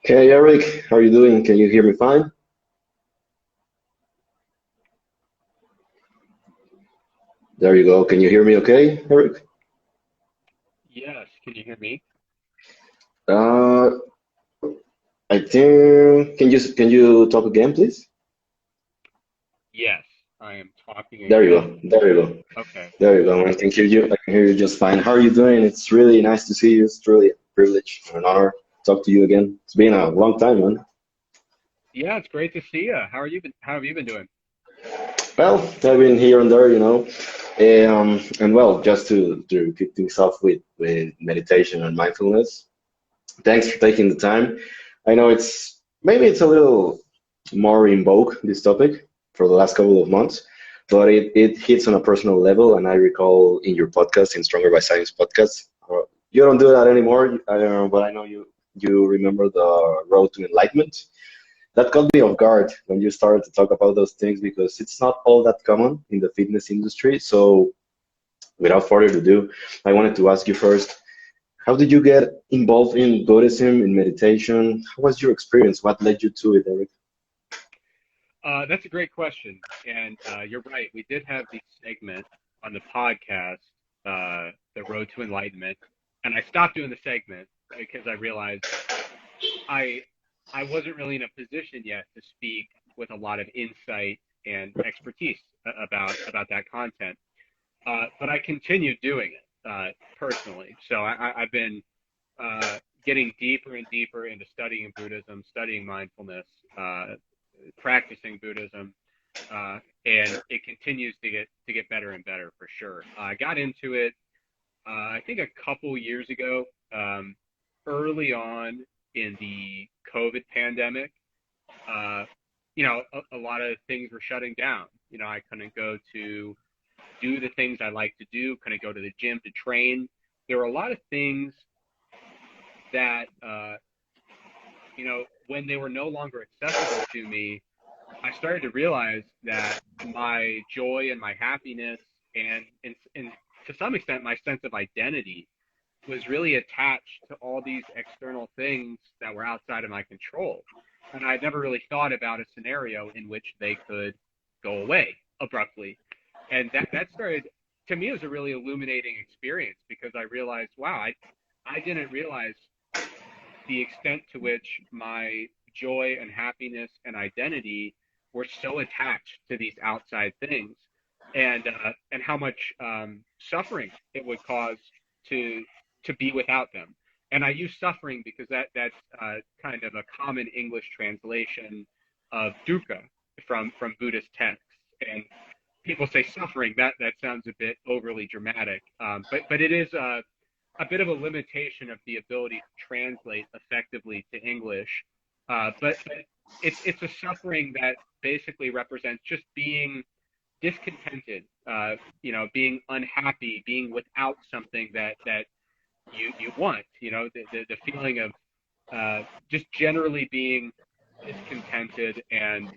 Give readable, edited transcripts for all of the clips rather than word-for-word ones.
Hey Eric, how are you doing? Can you hear me fine? There you go. Can you hear me okay, Eric? Yes, can you hear me? Uh, I think can you talk again, please? Yes, I am talking There you again. go. There you go. Okay. There you go. I can hear you. I can hear you just fine. How are you doing? It's really nice to see you. It's really a privilege and an honor to talk to you again. It's been a long time, man. Yeah, it's great to see you. How have you been doing? Well, I've been here and there, and well, just to kick things off with meditation and mindfulness. Thanks for taking the time. I know it's a little more in vogue, this topic, for the last couple of months, but it hits on a personal level. And I recall in your podcast, in Stronger by Science podcast, you don't do that anymore, but I know you remember the Road to Enlightenment. That caught me off guard when you started to talk about those things because it's not all that common in the fitness industry. So without further ado, I wanted to ask you first, how did you get involved in Buddhism, in meditation? How was your experience? What led you to it, Eric? That's a great question, and you're right. We did have the segment on the podcast, "The Road to Enlightenment," and I stopped doing the segment because I realized I I wasn't really in a position yet to speak with a lot of insight and expertise about that content. But I continued doing it personally. So I've been getting deeper and deeper into studying Buddhism, studying mindfulness, practicing Buddhism, and it continues to get better and better for sure. I got into it, I think, a couple years ago, early on in the COVID pandemic. Uh, a lot of things were shutting down. I couldn't go to do the things I like to do, couldn't go to the gym to train. There were a lot of things that, when they were no longer accessible to me, I started to realize that my joy and my happiness and to some extent my sense of identity was really attached to all these external things that were outside of my control. And I'd never really thought about a scenario in which they could go away abruptly. And that started, to me, it was a really illuminating experience because I realized, wow, I didn't realize the extent to which my joy and happiness and identity were so attached to these outside things, and how much suffering it would cause to be without them. And I use suffering because that's kind of a common English translation of dukkha from Buddhist texts. And people say suffering, that sounds a bit overly dramatic, but it is a bit of a limitation of the ability to translate effectively to English. But it's a suffering that basically represents just being discontented, being unhappy, being without something that you want. The feeling of just generally being discontented. And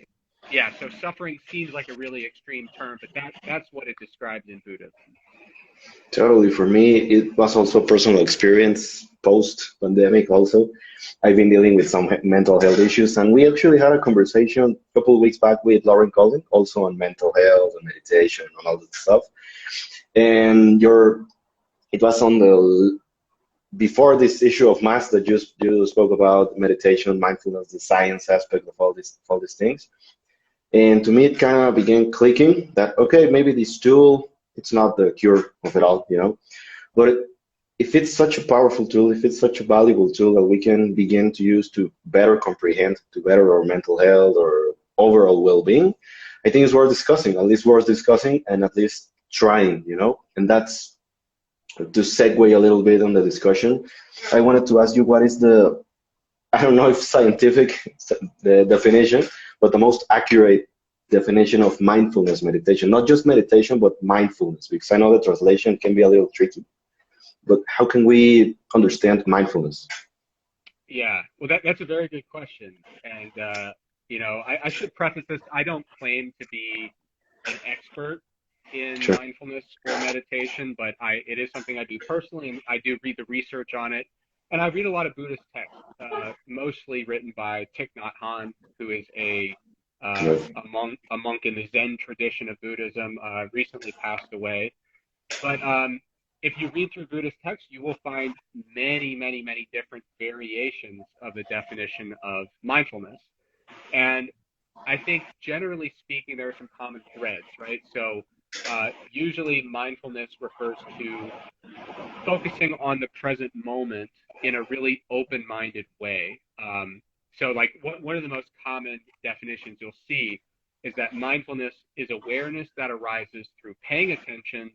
yeah, so suffering seems like a really extreme term, but that's what it describes in Buddhism. Totally. For me, it was also a personal experience post-pandemic also. I've been dealing with some mental health issues, and we actually had a conversation a couple of weeks back with Lauren Collin, also on mental health and meditation and all that stuff. And it was on the before this issue of mass that you spoke about meditation, mindfulness, the science aspect of all these things. And to me, it kind of began clicking that, okay, maybe this tool, it's not the cure of it all. But if it's such a powerful tool, if it's such a valuable tool that we can begin to use to better comprehend, to better our mental health or overall well-being, I think it's worth discussing, at least worth discussing and at least trying. And that's to segue a little bit on the discussion. I wanted to ask you what is I don't know if scientific the definition, but the most accurate definition of mindfulness meditation, not just meditation, but mindfulness, because I know the translation can be a little tricky, but how can we understand mindfulness? Yeah, well, that's a very good question. And, I should preface this. I don't claim to be an expert in Sure. mindfulness or meditation, but it is something I do personally, and I do read the research on it. And I read a lot of Buddhist texts. mostly written by Thich Nhat Hanh, who is a Yes. monk in the Zen tradition of Buddhism, recently passed away. But if you read through Buddhist texts, you will find many, many, many different variations of the definition of mindfulness. And I think generally speaking, there are some common threads, right? So usually mindfulness refers to focusing on the present moment in a really open-minded way. So like one of the most common definitions you'll see is that mindfulness is awareness that arises through paying attention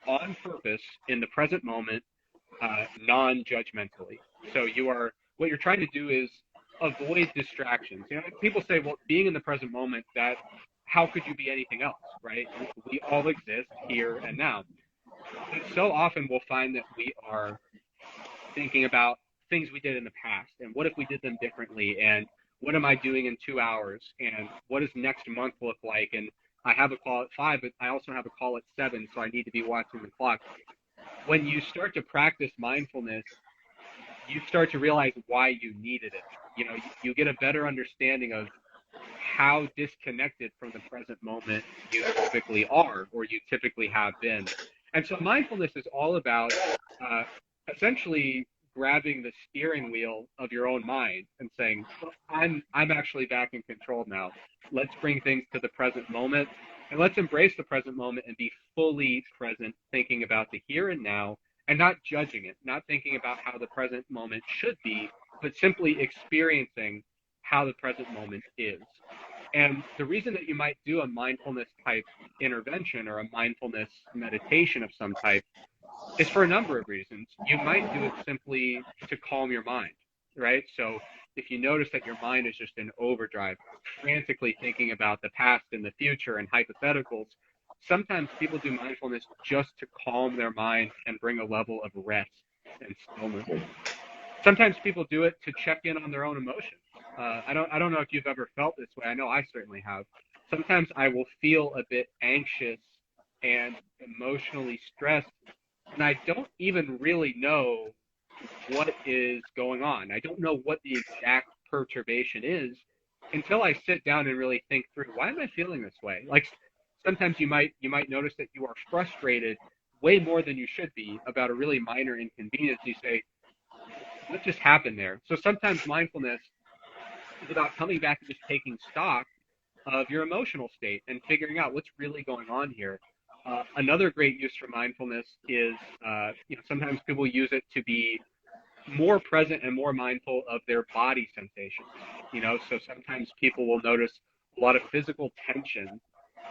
on purpose in the present moment, non-judgmentally. So what you're trying to do is avoid distractions. You know, people say, well, being in the present moment, that how could you be anything else, right? We all exist here and now. But so often we'll find that we are thinking about things we did in the past, and what if we did them differently, and what am I doing in 2 hours, and what does next month look like, and I have a call at 5, but I also have a call at 7, so I need to be watching the clock. When you start to practice mindfulness, you start to realize why you needed it. You know, you get a better understanding of how disconnected from the present moment you typically are, or you typically have been. And so mindfulness is all about essentially grabbing the steering wheel of your own mind and saying, well, I'm actually back in control now. Let's bring things to the present moment, and let's embrace the present moment and be fully present, thinking about the here and now, and not judging it, not thinking about how the present moment should be, but simply experiencing how the present moment is. And the reason that you might do a mindfulness type intervention or a mindfulness meditation of some type is for a number of reasons. You might do it simply to calm your mind, right? So if you notice that your mind is just in overdrive, frantically thinking about the past and the future and hypotheticals, sometimes people do mindfulness just to calm their mind and bring a level of rest and stillness. Sometimes people do it to check in on their own emotions. I don't know if you've ever felt this way. I know I certainly have. Sometimes I will feel a bit anxious and emotionally stressed, and I don't even really know what is going on. I don't know what the exact perturbation is until I sit down and really think through, why am I feeling this way? Like sometimes you might notice that you are frustrated way more than you should be about a really minor inconvenience. You say, what just happened there? So sometimes mindfulness is about coming back and just taking stock of your emotional state and figuring out what's really going on here. Another great use for mindfulness is, sometimes people use it to be more present and more mindful of their body sensations. So sometimes people will notice a lot of physical tension,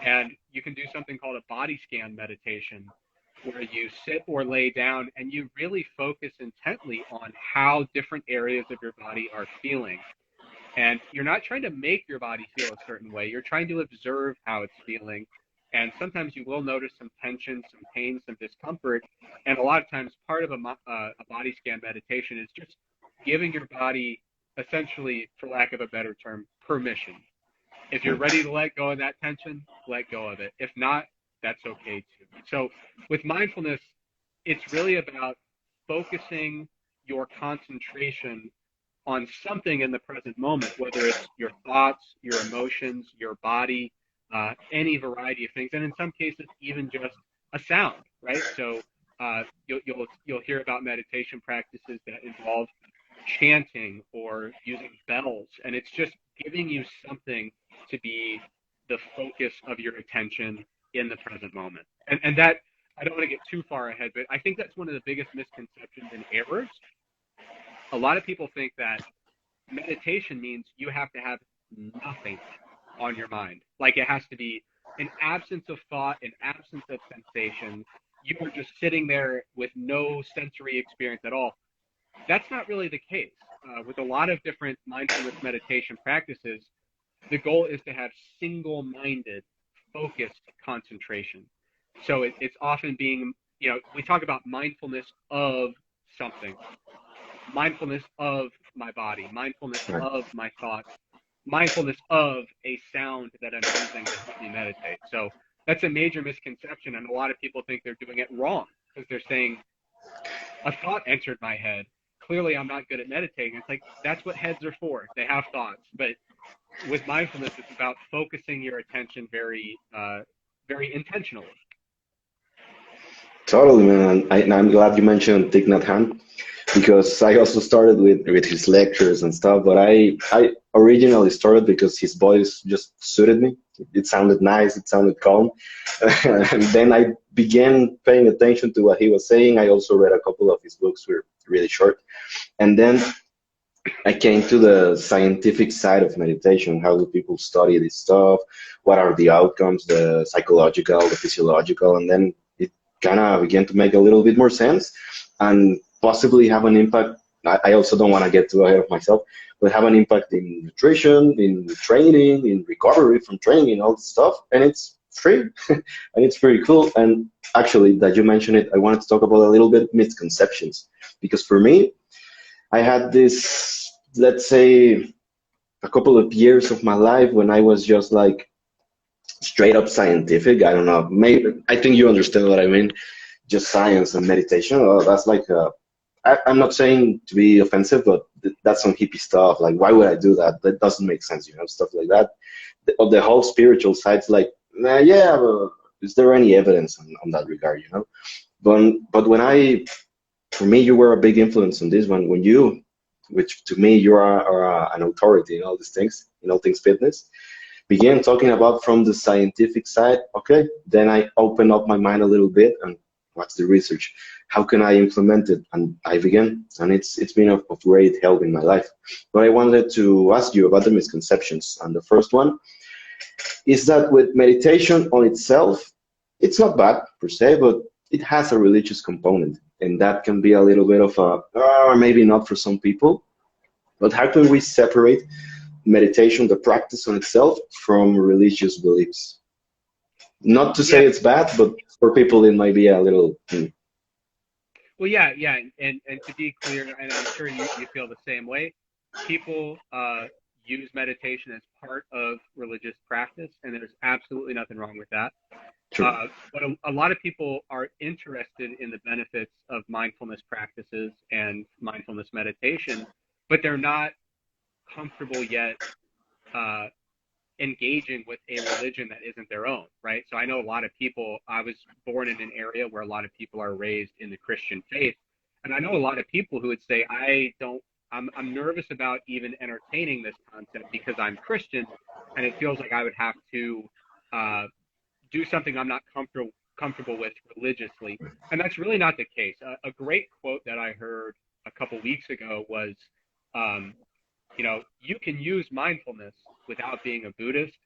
and you can do something called a body scan meditation, where you sit or lay down and you really focus intently on how different areas of your body are feeling. And you're not trying to make your body feel a certain way. You're trying to observe how it's feeling. And sometimes you will notice some tension, some pain, some discomfort. And a lot of times part of a body scan meditation is just giving your body, essentially, for lack of a better term, permission. If you're ready to let go of that tension, let go of it. If not, that's okay too. So with mindfulness, it's really about focusing your concentration on something in the present moment, whether it's your thoughts, your emotions, your body, any variety of things, and in some cases even just a sound, right? So you'll hear about meditation practices that involve chanting or using bells, and it's just giving you something to be the focus of your attention in the present moment. And that, I don't want to get too far ahead, but I think that's one of the biggest misconceptions and errors. A lot of people think that meditation means you have to have nothing on your mind. Like it has to be an absence of thought, an absence of sensation. You are just sitting there with no sensory experience at all. That's not really the case. With a lot of different mindfulness meditation practices, the goal is to have single-minded, focused concentration. So it's often being, we talk about mindfulness of something, mindfulness of my body, mindfulness of my thoughts, mindfulness of a sound that I'm using to help me meditate. So that's a major misconception, and a lot of people think they're doing it wrong because they're saying, a thought entered my head. clearly I'm not good at meditating. It's like, that's what heads are for. They have thoughts. But with mindfulness, it's about focusing your attention very intentionally. Totally, man. And I'm glad you mentioned Thich Nhat Hanh because I also started with his lectures and stuff. But I originally started because his voice just suited me. It sounded nice. It sounded calm. And then I began paying attention to what he was saying. I also read a couple of his books, were really short. And then I came to the scientific side of meditation. How do people study this stuff? What are the outcomes, the psychological, the physiological? And then it kind of began to make a little bit more sense and possibly have an impact. I also don't want to get too ahead of myself, but have an impact in nutrition, in training, in recovery from training, and all this stuff. And it's free and it's very cool. And actually, that you mentioned it, I wanted to talk about a little bit misconceptions because for me, I had this, let's say, a couple of years of my life when I was just like straight up scientific. I don't know. Maybe I think you understand what I mean. Just science and meditation. Oh, that's like I'm not saying to be offensive, but that's some hippie stuff. Like, why would I do that? That doesn't make sense, stuff like that. The whole spiritual side's like, nah, yeah, is there any evidence on that regard? But for me, you were a big influence on this one. Which to me, you are an authority in all these things, in all things fitness, began talking about from the scientific side. Okay, then I opened up my mind a little bit and what's the research? How can I implement it? And I began, and it's been of great help in my life. But I wanted to ask you about the misconceptions. And the first one is that with meditation on itself, it's not bad per se, but it has a religious component. And that can be a little bit of or maybe not for some people. But how can we separate meditation, the practice on itself, from religious beliefs? Not to say Yeah. it's bad, but for people it might be a little. Well, yeah. And to be clear, and I'm sure you feel the same way, people use meditation as part of religious practice, and there's absolutely nothing wrong with that. True. But a lot of people are interested in the benefits of mindfulness practices and mindfulness meditation, but they're not comfortable yet engaging with a religion that isn't their own, right? So I know a lot of people, I was born in an area where a lot of people are raised in the Christian faith. And I know a lot of people who would say, I'm nervous about even entertaining this concept because I'm Christian and it feels like I would have to do something I'm not comfortable with religiously. And that's really not the case. A great quote that I heard a couple weeks ago was, you can use mindfulness without being a Buddhist,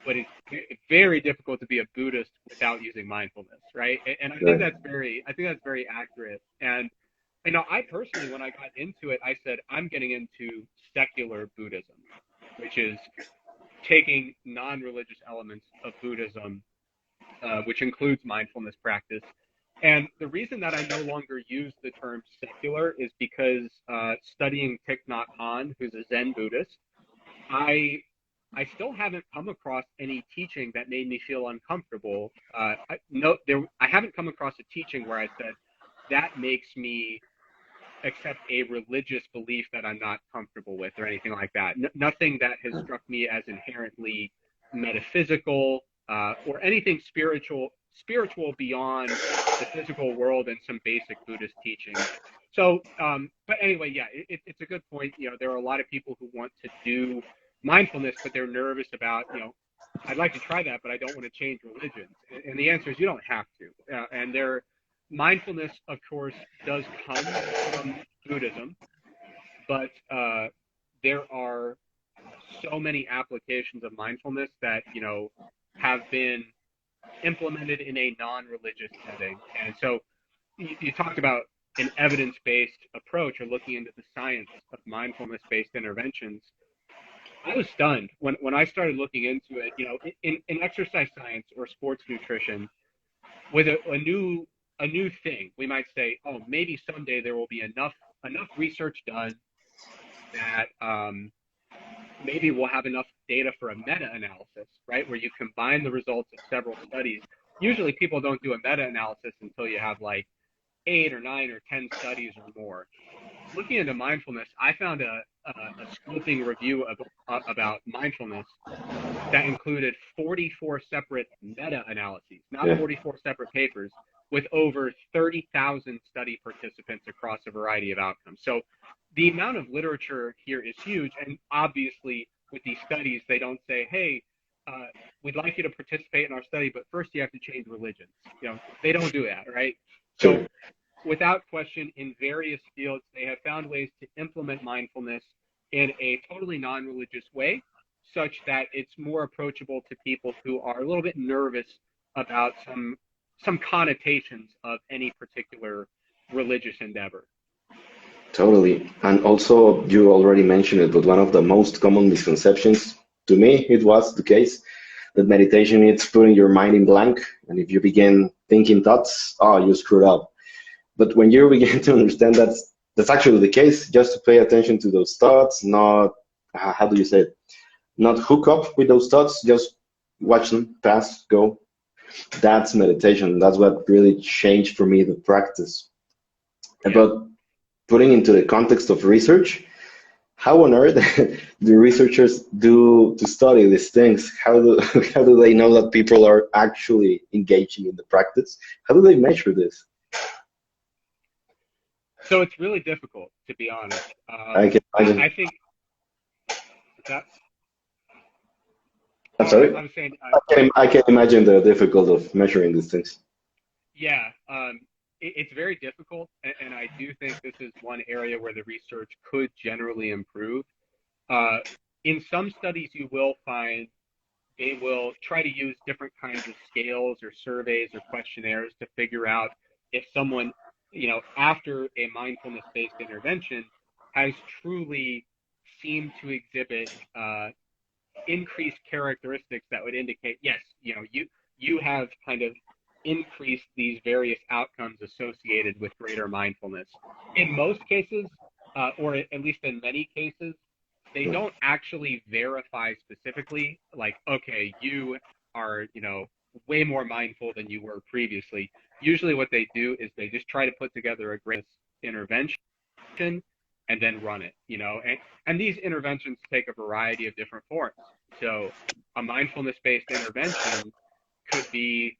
but it's very difficult to be a Buddhist without using mindfulness, right? And I think that's very accurate. And I personally, when I got into it, I said I'm getting into secular Buddhism, which is taking non-religious elements of Buddhism, which includes mindfulness practice. And the reason that I no longer use the term secular is because studying Thich Nhat Hanh, who's a Zen Buddhist, I still haven't come across any teaching that made me feel uncomfortable. I haven't come across a teaching where I said that makes me accept a religious belief that I'm not comfortable with or anything like that. Nothing that has struck me as inherently metaphysical or anything spiritual beyond the physical world and some basic Buddhist teachings. So, but anyway, yeah, it's a good point. There are a lot of people who want to do mindfulness, but they're nervous about, I'd like to try that, but I don't want to change religions. And the answer is you don't have to. And mindfulness, of course, does come from Buddhism, but there are so many applications of mindfulness that, have been implemented in a non-religious setting. And so you talked about an evidence-based approach or looking into the science of mindfulness-based interventions. I was stunned when I started looking into it. In exercise science or sports nutrition, with a new thing, we might say, oh, maybe someday there will be enough research done that maybe we'll have enough data for a meta-analysis, right, where you combine the results of several studies. Usually people don't do a meta-analysis until you have like 8 or 9 or 10 studies or more. looking into mindfulness, I found a scoping review about mindfulness that included 44 separate meta-analyses, not Yeah, 44 separate papers, with over 30,000 study participants across a variety of outcomes. So the amount of literature here is huge, and obviously with these studies, they don't say, hey, we'd like you to participate in our study, but first you have to change religions. They don't do that, right? So sure. without question, in various fields, they have found ways to implement mindfulness in a totally non-religious way, such that it's more approachable to people who are a little bit nervous about some connotations of any particular religious endeavor. Totally. And also, you already mentioned it, but one of the most common misconceptions, to me, it was the case that meditation is putting your mind in blank. And if you begin thinking thoughts, oh, you screwed up. But when you begin to understand that's actually the case, just to pay attention to those thoughts, not, how do you say it? Not hook up with those thoughts, just watch them pass, go. That's meditation. That's what really changed for me the practice. Yeah. But putting into the context of research, how on earth do researchers do to study these things? How do how do they know that people are actually engaging in the practice? How do they measure this? So it's really difficult, to be honest. I can imagine. I think that, I'm sorry. I was saying, I can imagine the difficult of measuring these things. yeah, it's very difficult, and I do think this is one area where the research could generally improve. Uh, in some studies, you will find they will try to use different kinds of scales or surveys or questionnaires to figure out if someone, after a mindfulness-based intervention, has truly seemed to exhibit increased characteristics that would indicate, yes, you have kind of increased these various outcomes associated with greater mindfulness. In most cases, or at least in many cases, they don't actually verify specifically, like, okay, you are, way more mindful than you were previously. Usually what they do is they just try to put together a great intervention and then run it, and these interventions take a variety of different forms. So a mindfulness-based intervention could be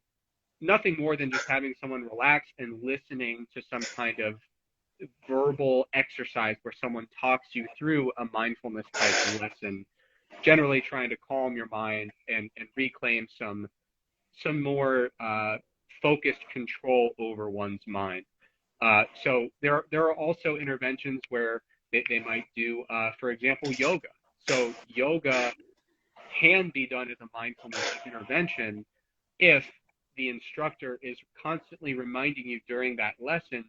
nothing more than just having someone relax and listening to some kind of verbal exercise where someone talks you through a mindfulness type lesson, generally trying to calm your mind and reclaim some more focused control over one's mind. So there are also interventions where they might do, for example, yoga. So yoga can be done as a mindfulness intervention if the instructor is constantly reminding you during that lesson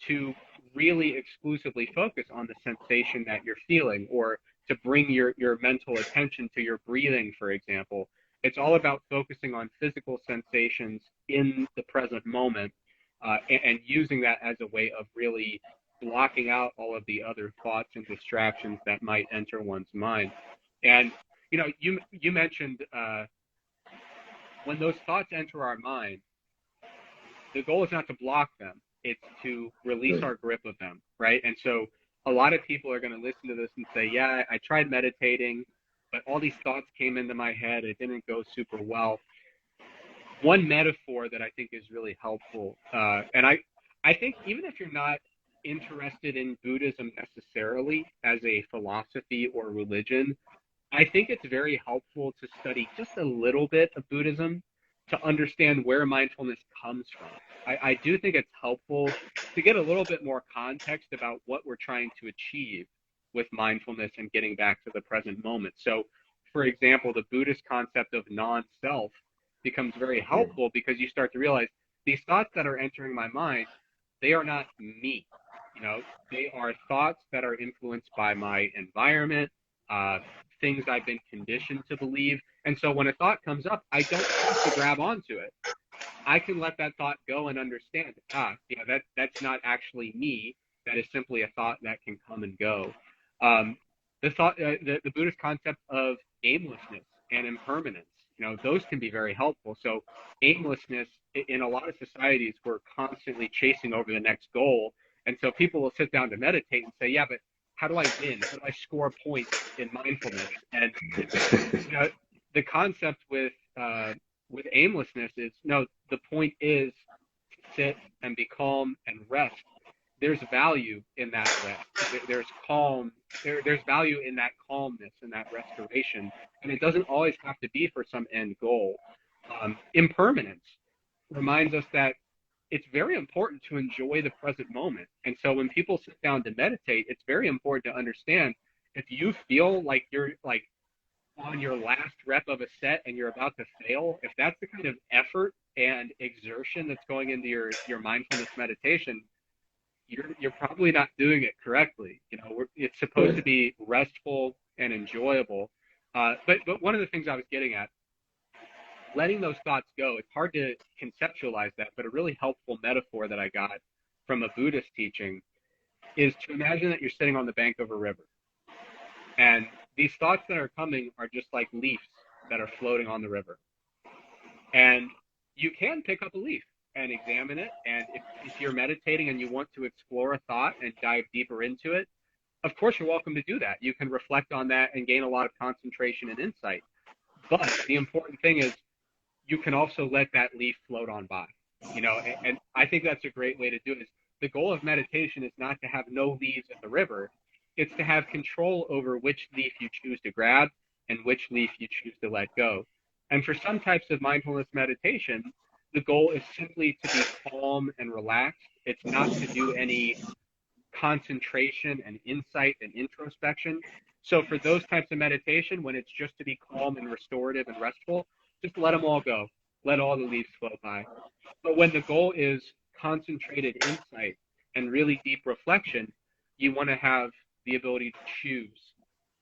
to really exclusively focus on the sensation that you're feeling, or to bring your mental attention to your breathing, for example. It's all about focusing on physical sensations in the present moment, and using that as a way of really blocking out all of the other thoughts and distractions that might enter one's mind. And you mentioned when those thoughts enter our mind, the goal is not to block them, it's to release our grip of them, right? And so a lot of people are going to listen to this and say, yeah, I tried meditating, but all these thoughts came into my head. It didn't go super well. One metaphor that I think is really helpful, and I think even if you're not interested in Buddhism necessarily as a philosophy or religion, I think it's very helpful to study just a little bit of Buddhism to understand where mindfulness comes from. I do think it's helpful to get a little bit more context about what we're trying to achieve with mindfulness and getting back to the present moment. So, for example, the Buddhist concept of non-self becomes very helpful because you start to realize these thoughts that are entering my mind, they are not me. They are thoughts that are influenced by my environment, uh, things I've been conditioned to believe. And so when a thought comes up, I don't have to grab onto it. I can let that thought go and understand, that's not actually me. That is simply a thought that can come and go. Um, the Buddhist concept of aimlessness and impermanence, those can be very helpful. So aimlessness, in a lot of societies, we're constantly chasing over the next goal, And so people will sit down to meditate and say, yeah, but how do I win? How do I score points in mindfulness? And you know, the concept with aimlessness is, no, the point is to sit and be calm and rest. There's value in that rest. There's calm. There's value in that calmness and that restoration. And it doesn't always have to be for some end goal. Impermanence reminds us that it's very important to enjoy the present moment. And so when people sit down to meditate, it's very important to understand, if you feel like you're like on your last rep of a set and you're about to fail, if that's the kind of effort and exertion that's going into your mindfulness meditation, you're probably not doing it correctly. You know, it's supposed to be restful and enjoyable. But one of the things I was getting at, letting those thoughts go, it's hard to conceptualize that, but a really helpful metaphor that I got from a Buddhist teaching is to imagine that you're sitting on the bank of a river. And these thoughts that are coming are just like leaves that are floating on the river. And you can pick up a leaf and examine it. And if you're meditating and you want to explore a thought and dive deeper into it, of course you're welcome to do that. You can reflect on that and gain a lot of concentration and insight. But the important thing is, you can also let that leaf float on by, you know, and I think that's a great way to do it. The goal of meditation is not to have no leaves in the river. It's to have control over which leaf you choose to grab and which leaf you choose to let go. And for some types of mindfulness meditation, the goal is simply to be calm and relaxed. It's not to do any concentration and insight and introspection. So for those types of meditation, when it's just to be calm and restorative and restful, just let them all go. Let all the leaves float by. But when the goal is concentrated insight and really deep reflection, you want to have the ability to choose.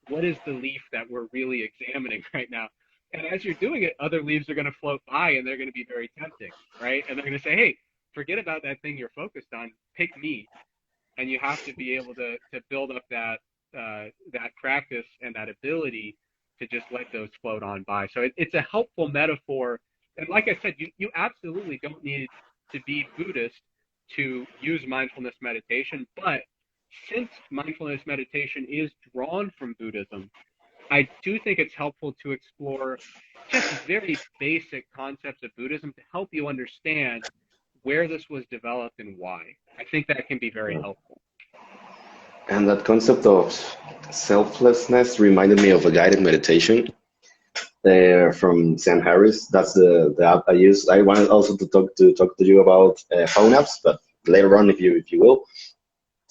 What is the leaf that we're really examining right now? And as you're doing it, other leaves are going to float by and they're going to be very tempting, right? And they're going to say, hey, forget about that thing you're focused on. Pick me. And you have to be able to build up that practice and that ability to just let those float on by. So it's a helpful metaphor. And like I said, you absolutely don't need to be Buddhist to use mindfulness meditation. But since mindfulness meditation is drawn from Buddhism, I do think it's helpful to explore just very basic concepts of Buddhism to help you understand where this was developed and why. I think that can be very helpful. And that concept of selflessness reminded me of a guided meditation from Sam Harris. That's the app I use. I wanted also to talk to you about phone apps, but later on, if you will.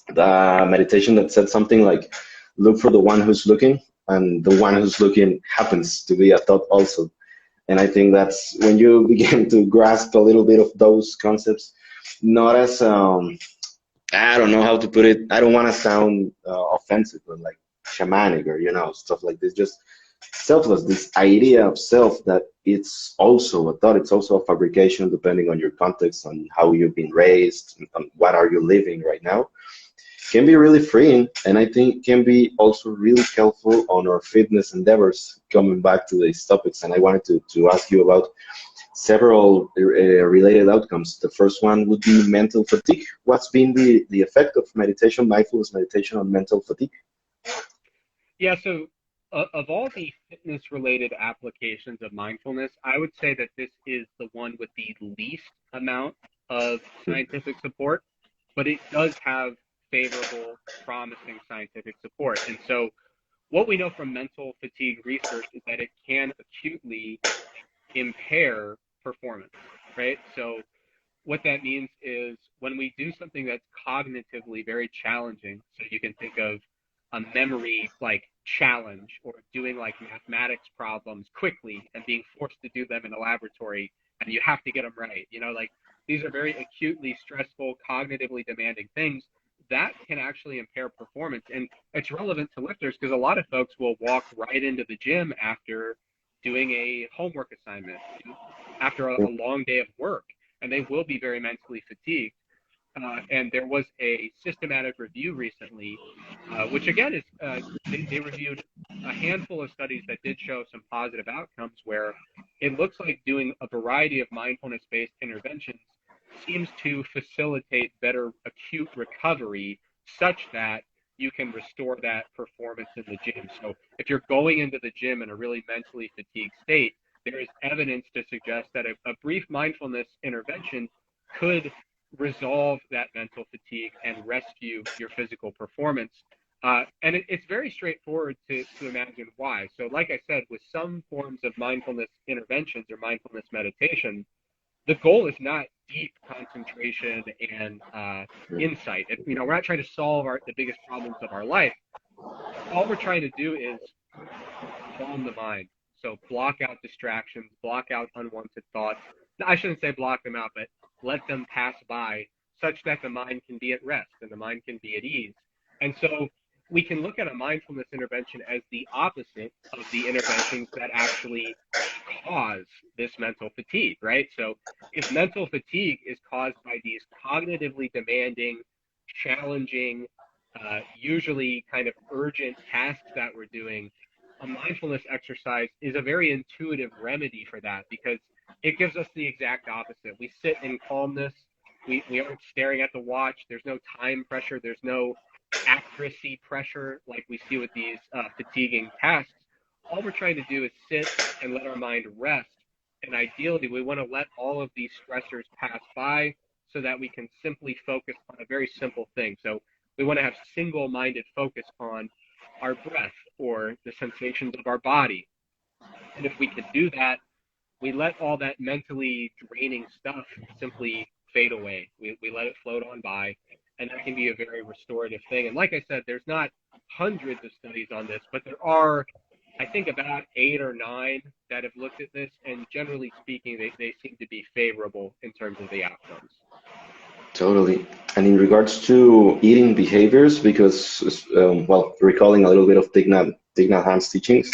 The meditation that said something like, "Look for the one who's looking, and the one who's looking happens to be a thought also." And I think that's when you begin to grasp a little bit of those concepts, not as I don't know how to put it. I don't want to sound offensive, but like shamanic or stuff like this. Just selfless. This idea of self that it's also a thought. It's also a fabrication, depending on your context, on how you've been raised, on what are you living right now. Can be really freeing, and I think can be also really helpful on our fitness endeavors. Coming back to these topics, and I wanted to ask you about several related outcomes. The first one would be mental fatigue. What's been the effect of meditation, mindfulness meditation, on mental fatigue? Yeah, so of all the fitness-related applications of mindfulness, I would say that this is the one with the least amount of scientific support, but it does have favorable, promising scientific support. And so what we know from mental fatigue research is that it can acutely impair performance, right? So what that means is when we do something that's cognitively very challenging, so you can think of a memory like challenge or doing like mathematics problems quickly and being forced to do them in a laboratory and you have to get them right. Like these are very acutely stressful, cognitively demanding things that can actually impair performance. And it's relevant to lifters because a lot of folks will walk right into the gym after doing a homework assignment, after a long day of work, and they will be very mentally fatigued. And there was a systematic review recently, which again is they reviewed a handful of studies that did show some positive outcomes where it looks like doing a variety of mindfulness-based interventions seems to facilitate better acute recovery such that you can restore that performance in the gym. So if you're going into the gym in a really mentally fatigued state, there is evidence to suggest that a brief mindfulness intervention could resolve that mental fatigue and rescue your physical performance. And it's very straightforward to imagine why. So like I said, with some forms of mindfulness interventions or mindfulness meditation, the goal is not deep concentration and insight. We're not trying to solve the biggest problems of our life. All we're trying to do is calm the mind. So block out distractions, block out unwanted thoughts. I shouldn't say block them out, but let them pass by such that the mind can be at rest and the mind can be at ease. And so we can look at a mindfulness intervention as the opposite of the interventions that actually cause this mental fatigue, right? So if mental fatigue is caused by these cognitively demanding, challenging, usually kind of urgent tasks that we're doing, a mindfulness exercise is a very intuitive remedy for that because it gives us the exact opposite. We sit in calmness. We aren't staring at the watch. There's no time pressure. There's no accuracy pressure like we see with these fatiguing tasks. All we're trying to do is sit and let our mind rest. And ideally, we want to let all of these stressors pass by so that we can simply focus on a very simple thing. So we want to have single-minded focus on our breath or the sensations of our body. And if we could do that, we let all that mentally draining stuff simply fade away. We let it float on by, and that can be a very restorative thing. And like I said, there's not hundreds of studies on this, but there are, I think, about 8 or 9 that have looked at this, and generally speaking, they seem to be favorable in terms of the outcomes. Totally. And in regards to eating behaviors, because, recalling a little bit of Thich Nhat Hanh's teachings,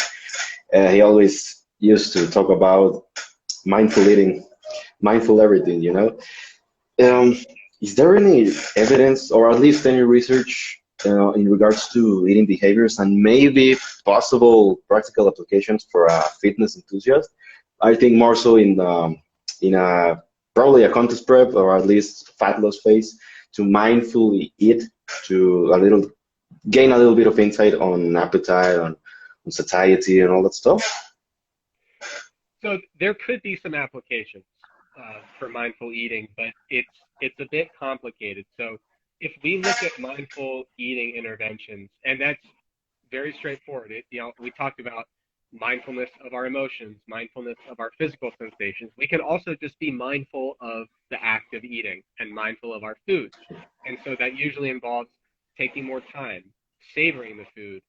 he always used to talk about mindful eating, mindful everything, Is there any evidence, or at least any research, in regards to eating behaviors and maybe possible practical applications for a fitness enthusiast? I think more so in a probably a contest prep or at least fat loss phase to mindfully eat to gain a little bit of insight on appetite, on satiety and all that stuff. So there could be some applications for mindful eating, but it's a bit complicated. So if we look at mindful eating interventions, and that's very straightforward. We talked about mindfulness of our emotions, mindfulness of our physical sensations. We can also just be mindful of the act of eating and mindful of our food. And so that usually involves taking more time, savoring the food,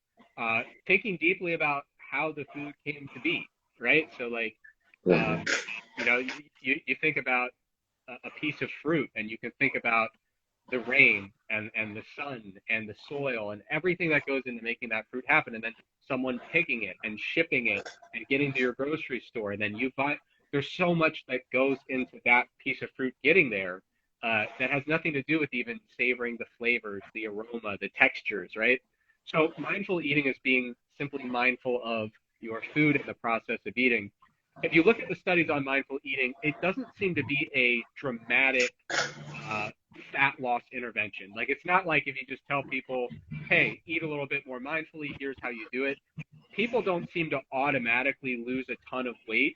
thinking deeply about how the food came to be, right? So you think about a piece of fruit and you can think about the rain and the sun and the soil and everything that goes into making that fruit happen, and then someone picking it and shipping it and getting to your grocery store, and then you buy. There's so much that goes into that piece of fruit getting there that has nothing to do with even savoring the flavors, the aroma, the textures, right? So mindful eating is being simply mindful of your food and the process of eating. If you look at the studies on mindful eating, it doesn't seem to be a dramatic fat loss intervention. Like, it's not like if you just tell people, hey, eat a little bit more mindfully, here's how you do it. People don't seem to automatically lose a ton of weight,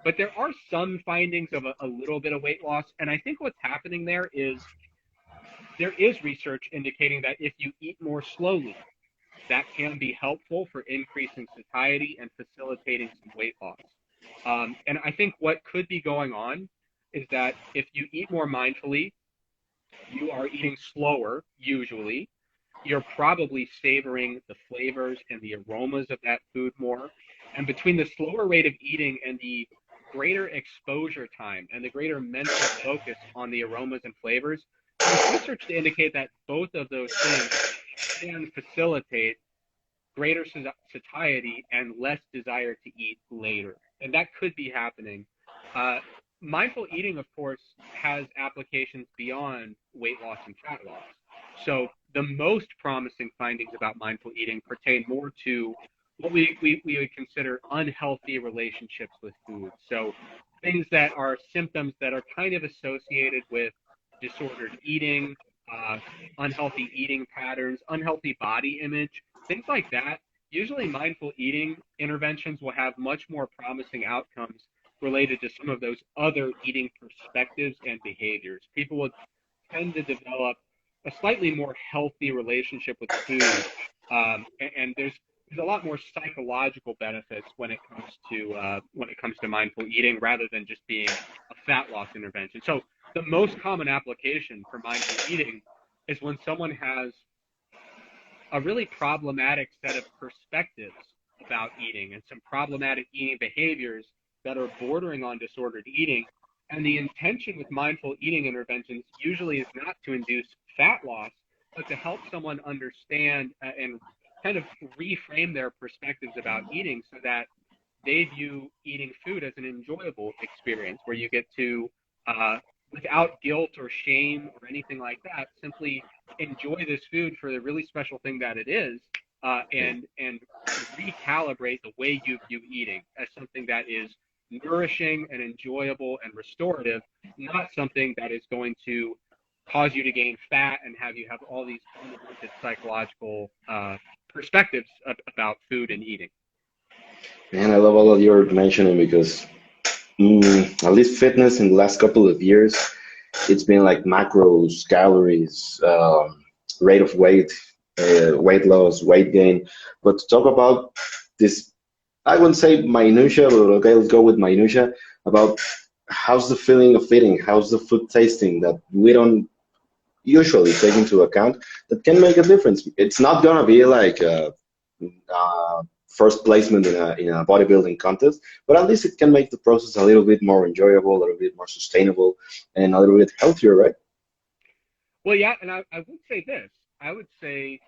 but there are some findings of a little bit of weight loss. And I think what's happening there is research indicating that if you eat more slowly, that can be helpful for increasing satiety and facilitating some weight loss. And I think what could be going on is that if you eat more mindfully, you are eating slower, usually. You're probably savoring the flavors and the aromas of that food more. And between the slower rate of eating and the greater exposure time and the greater mental focus on the aromas and flavors, there's research to indicate that both of those things can facilitate greater satiety and less desire to eat later. And that could be happening. Mindful eating, of course, has applications beyond weight loss and fat loss. So the most promising findings about mindful eating pertain more to what we would consider unhealthy relationships with food. So things that are symptoms that are kind of associated with disordered eating, unhealthy eating patterns, unhealthy body image, things like that. Usually mindful eating interventions will have much more promising outcomes related to some of those other eating perspectives and behaviors. People will tend to develop a slightly more healthy relationship with food, and there's a lot more psychological benefits when it comes to mindful eating rather than just being a fat loss intervention. So the most common application for mindful eating is when someone has a really problematic set of perspectives about eating and some problematic eating behaviors that are bordering on disordered eating. And the intention with mindful eating interventions usually is not to induce fat loss, but to help someone understand and kind of reframe their perspectives about eating so that they view eating food as an enjoyable experience where you get to, without guilt or shame or anything like that, simply enjoy this food for the really special thing that it is, and recalibrate the way you view eating as something that is nourishing and enjoyable and restorative, not something that is going to cause you to gain fat and have you have all these unwanted psychological perspectives about food and eating. Man, I love all of you're mentioning because at least fitness in the last couple of years, it's been like macros, calories, rate of weight, weight loss, weight gain. But to talk about this, I wouldn't say minutia, but okay, let's go with minutia about how's the feeling of eating, how's the food tasting that we don't usually take into account that can make a difference. It's not gonna be like first placement in a bodybuilding contest, but at least it can make the process a little bit more enjoyable, a little bit more sustainable, and a little bit healthier, right? Well, yeah, and I would say this. I would say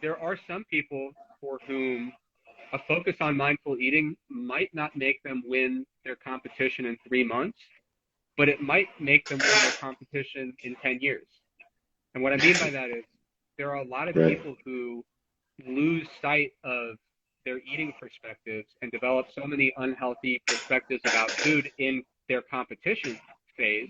there are some people for whom a focus on mindful eating might not make them win their competition in 3 months, but it might make them win their competition in 10 years. And what I mean by that is there are a lot of Right. people who lose sight of their eating perspectives and develop so many unhealthy perspectives about food in their competition phase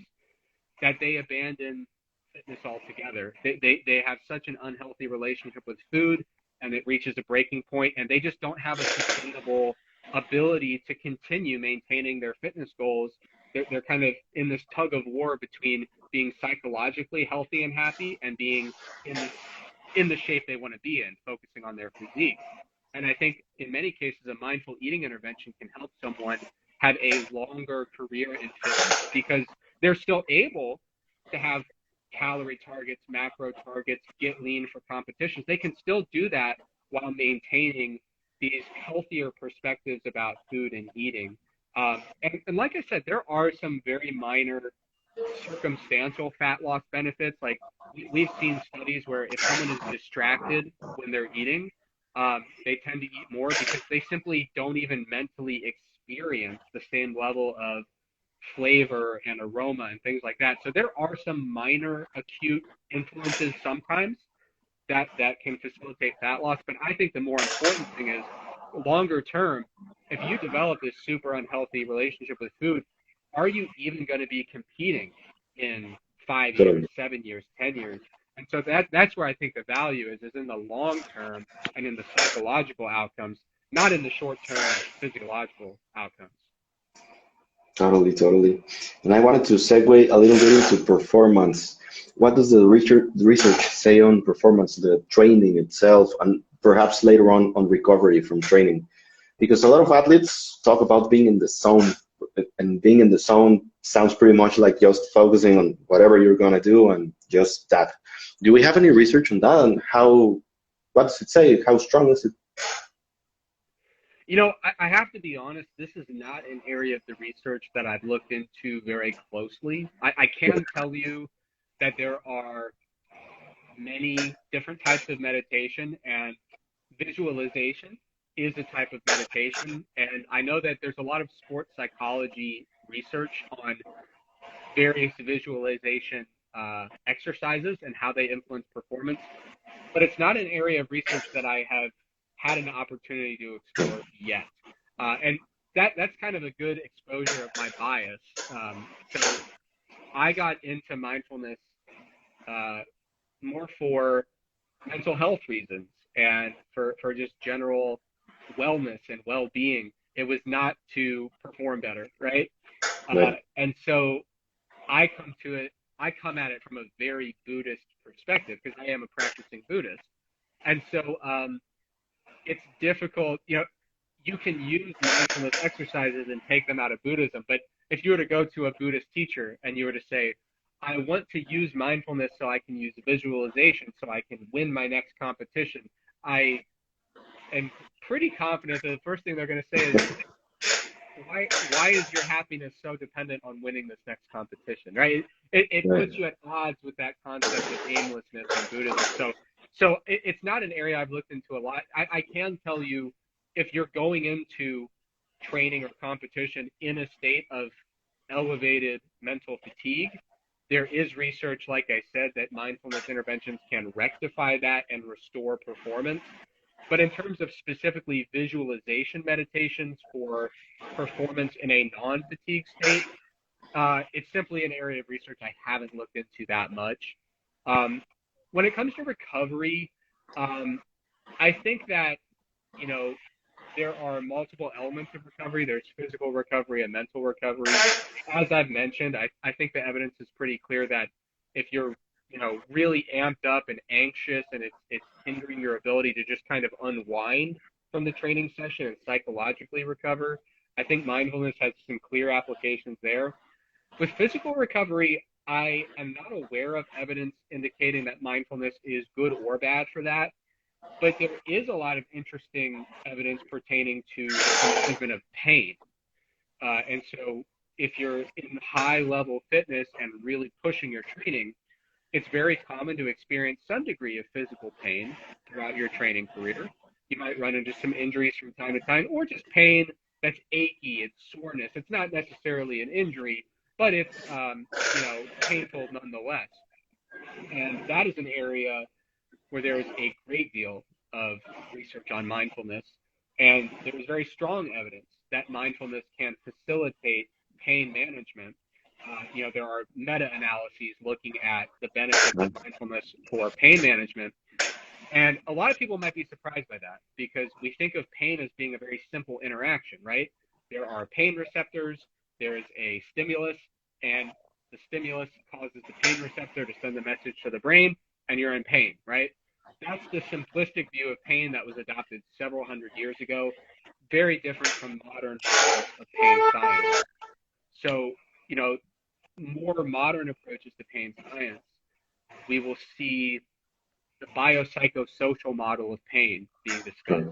that they abandon fitness altogether. They have such an unhealthy relationship with food, and it reaches a breaking point, and they just don't have a sustainable ability to continue maintaining their fitness goals. They're kind of in this tug of war between being psychologically healthy and happy and being in the shape they want to be in, focusing on their physique. And I think in many cases, a mindful eating intervention can help someone have a longer career in fitness because they're still able to have calorie targets, macro targets, get lean for competitions. They can still do that while maintaining these healthier perspectives about food and eating. And like I said, there are some very minor circumstantial fat loss benefits. Like we've seen studies where if someone is distracted when they're eating, they tend to eat more because they simply don't even mentally experience the same level of flavor and aroma and things like that. So there are some minor acute influences sometimes that can facilitate fat loss. But I think the more important thing is longer term, if you develop this super unhealthy relationship with food, are you even going to be competing in 5 years, Totally. 7 years, 10 years? And so that's where I think the value is in the long term and in the psychological outcomes, not in the short term physiological outcomes. Totally, totally. And I wanted to segue a little bit into performance. What does the research say on performance, the training itself, and perhaps later on recovery from training? Because a lot of athletes talk about being in the zone, and being in the zone sounds pretty much like just focusing on whatever you're gonna do and just that. Do we have any research on that, and what does it say? How strong is it? You know, I have to be honest, this is not an area of the research that I've looked into very closely. I can tell you that there are many different types of meditation, and visualization is a type of meditation. And I know that there's a lot of sports psychology research on various visualization exercises and how they influence performance, but it's not an area of research that I have had an opportunity to explore yet. And that's kind of a good exposure of my bias. So I got into mindfulness more for mental health reasons and for just general wellness and well-being. It was not to perform better, right? Right. And so I come at it from a very Buddhist perspective because I am a practicing Buddhist. And so it's difficult, you can use mindfulness exercises and take them out of Buddhism, but if you were to go to a Buddhist teacher and you were to say, I want to use mindfulness so I can use visualization so I can win my next competition, I am pretty confident that the first thing they're going to say is, why is your happiness so dependent on winning this next competition, right? It Right. puts you at odds with that concept of aimlessness in Buddhism. So it's not an area I've looked into a lot. I can tell you, if you're going into training or competition in a state of elevated mental fatigue, there is research, like I said, that mindfulness interventions can rectify that and restore performance. But in terms of specifically visualization meditations for performance in a non-fatigue state, it's simply an area of research I haven't looked into that much. When it comes to recovery, I think that, there are multiple elements of recovery. There's physical recovery and mental recovery. As I've mentioned, I think the evidence is pretty clear that if you're, really amped up and anxious and it's hindering your ability to just kind of unwind from the training session and psychologically recover, I think mindfulness has some clear applications there. With physical recovery, I am not aware of evidence indicating that mindfulness is good or bad for that. But there is a lot of interesting evidence pertaining to the management of pain. And so if you're in high level fitness and really pushing your training, it's very common to experience some degree of physical pain throughout your training career. You might run into some injuries from time to time, or just pain that's achy, it's soreness. It's not necessarily an injury, but it's painful nonetheless. And that is an area where there is a great deal of research on mindfulness, and there is very strong evidence that mindfulness can facilitate pain management. There are meta-analyses looking at the benefits of mindfulness for pain management, and a lot of people might be surprised by that because we think of pain as being a very simple interaction, right? There are pain receptors, there is a stimulus, and the stimulus causes the pain receptor to send the message to the brain, and you're in pain, right? That's the simplistic view of pain that was adopted several hundred years ago, very different from modern models of pain science. So, more modern approaches to pain science, we will see the biopsychosocial model of pain being discussed.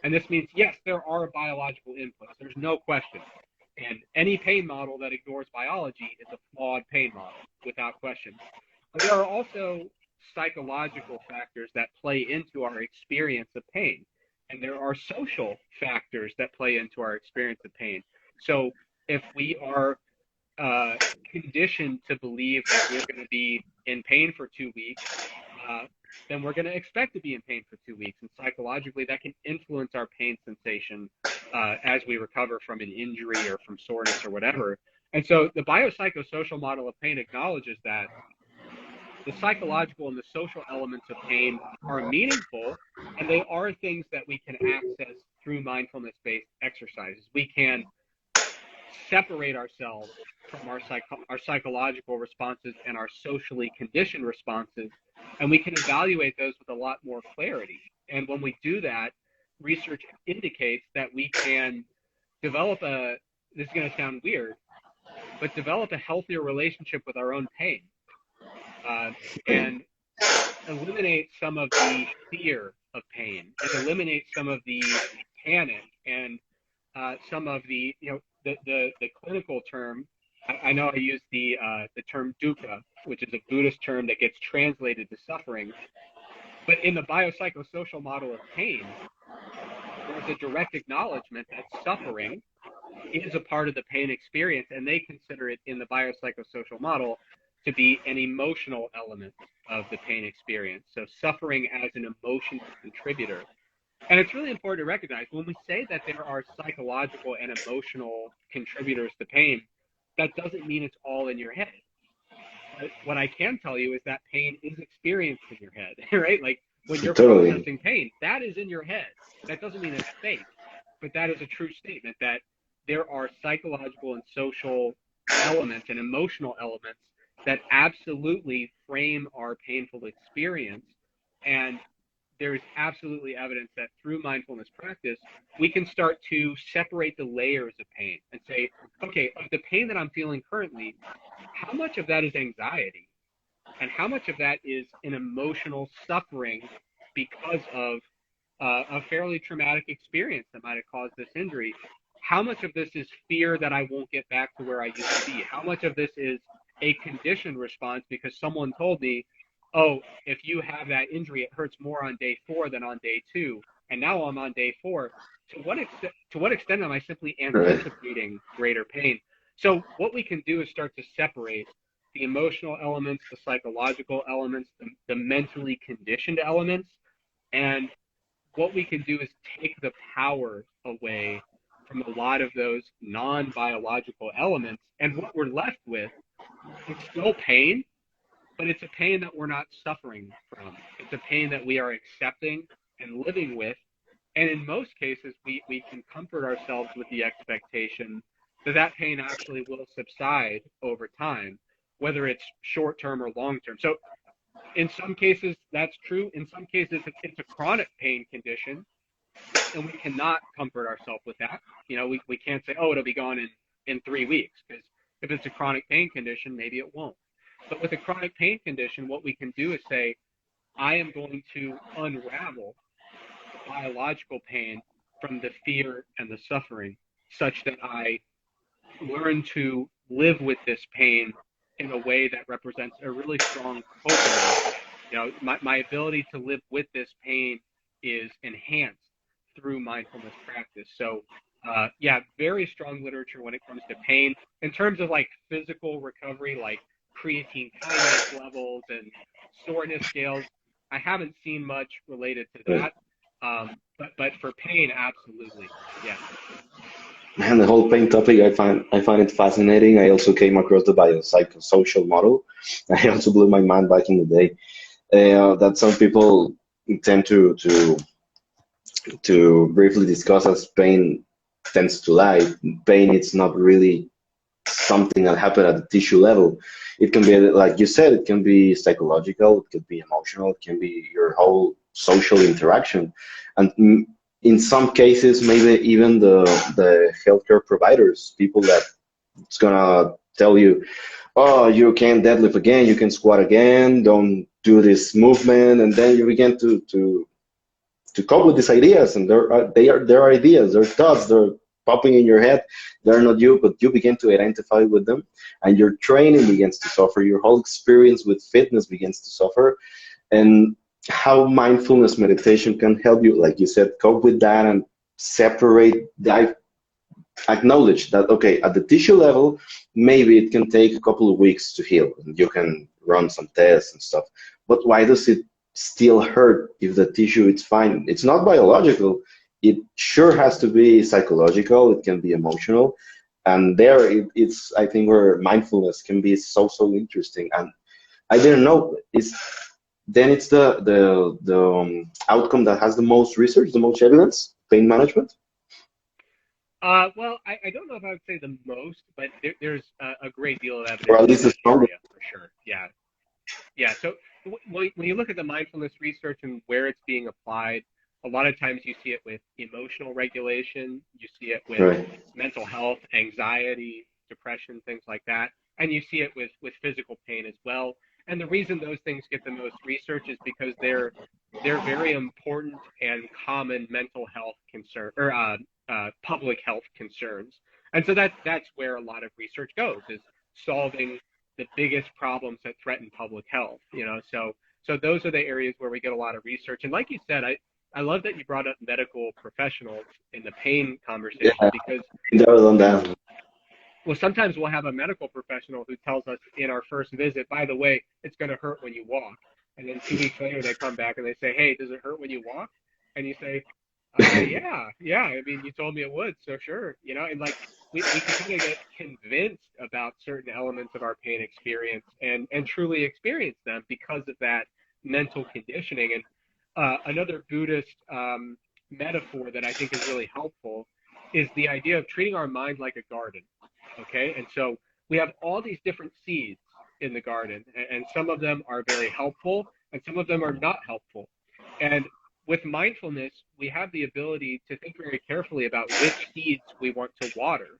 And this means, yes, there are biological inputs. There's no question. And any pain model that ignores biology is a flawed pain model, without question. But there are also psychological factors that play into our experience of pain. And there are social factors that play into our experience of pain. So if we are conditioned to believe that we're going to be in pain for 2 weeks, then we're going to expect to be in pain for 2 weeks. And psychologically, that can influence our pain sensation as we recover from an injury or from soreness or whatever. And so the biopsychosocial model of pain acknowledges that the psychological and the social elements of pain are meaningful, and they are things that we can access through mindfulness-based exercises. We can separate ourselves from our psychological responses and our socially conditioned responses, and we can evaluate those with a lot more clarity. And when we do that, research indicates that we can develop this is going to sound weird, but develop a healthier relationship with our own pain. And eliminate some of the fear of pain, and eliminate some of the panic, and some of the clinical term. I know I use the term dukkha, which is a Buddhist term that gets translated to suffering. But in the biopsychosocial model of pain, there's a direct acknowledgement that suffering is a part of the pain experience, and they consider it in the biopsychosocial model to be an emotional element of the pain experience. So suffering as an emotional contributor. And it's really important to recognize when we say that there are psychological and emotional contributors to pain, that doesn't mean it's all in your head. But what I can tell you is that pain is experienced in your head, right? Like when you're Totally. processing pain, that is in your head. That doesn't mean it's fake, but that is a true statement that there are psychological and social elements and emotional elements that absolutely frame our painful experience. And there's absolutely evidence that through mindfulness practice, we can start to separate the layers of pain and say, okay, of the pain that I'm feeling currently, how much of that is anxiety and how much of that is an emotional suffering because of a fairly traumatic experience that might have caused this injury? How much of this is fear that I won't get back to where I used to be? How much of this is a conditioned response because someone told me, oh, if you have that injury, it hurts more on day 4 than on day 2. And now I'm on day 4. To what extent am I simply Right. anticipating greater pain? So what we can do is start to separate the emotional elements, the psychological elements, the mentally conditioned elements. And what we can do is take the power away from a lot of those non-biological elements. And what we're left with is still pain, but it's a pain that we're not suffering from. It's a pain that we are accepting and living with. And in most cases, we can comfort ourselves with the expectation that that pain actually will subside over time, whether it's short term or long term. So in some cases, that's true. In some cases, it's a chronic pain condition, and we cannot comfort ourselves with that. You know, we can't say, oh, it'll be gone in 3 weeks, because if it's a chronic pain condition, maybe it won't. But with a chronic pain condition, what we can do is say, I am going to unravel the biological pain from the fear and the suffering such that I learn to live with this pain in a way that represents a really strong coping. You know, my ability to live with this pain is enhanced through mindfulness practice. So, yeah, very strong literature when it comes to pain. In terms of like physical recovery, like creatine kinase levels and soreness scales, I haven't seen much related to Right. that. But for pain, absolutely, yes. Man, the whole pain topic, I find it fascinating. I also came across the biopsychosocial model. I also blew my mind back in the day. That some people tend to briefly discuss as pain tends to lie. Pain is not really something that happened at the tissue level. It can be, like you said, it can be psychological, it could be emotional, it can be your whole social interaction. And in some cases, maybe even the healthcare providers, people that it's gonna tell you, oh, you can deadlift again, you can squat again, don't do this movement, and then you begin to cope with these ideas, and they are ideas, they're thoughts, they're popping in your head. They're not you, but you begin to identify with them, and your training begins to suffer. Your whole experience with fitness begins to suffer, and how mindfulness meditation can help you, like you said, cope with that and separate that. Acknowledge that, okay, at the tissue level, maybe it can take a couple of weeks to heal, and you can run some tests and stuff. But why does it still hurt if the tissue is fine? It's not biological. It sure has to be psychological. It can be emotional, and there it's, I think, where mindfulness can be so interesting. And I didn't know it's the outcome that has the most research, the most evidence, pain management, Well, I don't know if I would say the most, but there's a great deal of or evidence at in least the that strongest. area for sure. Yeah. Yeah. So when you look at the mindfulness research and where it's being applied, a lot of times you see it with emotional regulation, you see it with Right. mental health, anxiety, depression, things like that, and you see it with physical pain as well. And the reason those things get the most research is because they're very important and common mental health concern or public health concerns. And so that's where a lot of research goes, is solving the biggest problems that threaten public health. You know, so those are the areas where we get a lot of research. And like you said, I love that you brought up medical professionals in the pain conversation Yeah, because that was on that. well, sometimes we'll have a medical professional who tells us in our first visit, by the way, it's going to hurt when you walk. And then 2 weeks later, they come back and they say, hey, does it hurt when you walk? And you say, Yeah. I mean, you told me it would, so sure. And like we can kind of get convinced about certain elements of our pain experience and truly experience them because of that mental conditioning. And another Buddhist metaphor that I think is really helpful is the idea of treating our mind like a garden. Okay, and so we have all these different seeds in the garden, and some of them are very helpful, and some of them are not helpful. And with mindfulness, we have the ability to think very carefully about which seeds we want to water,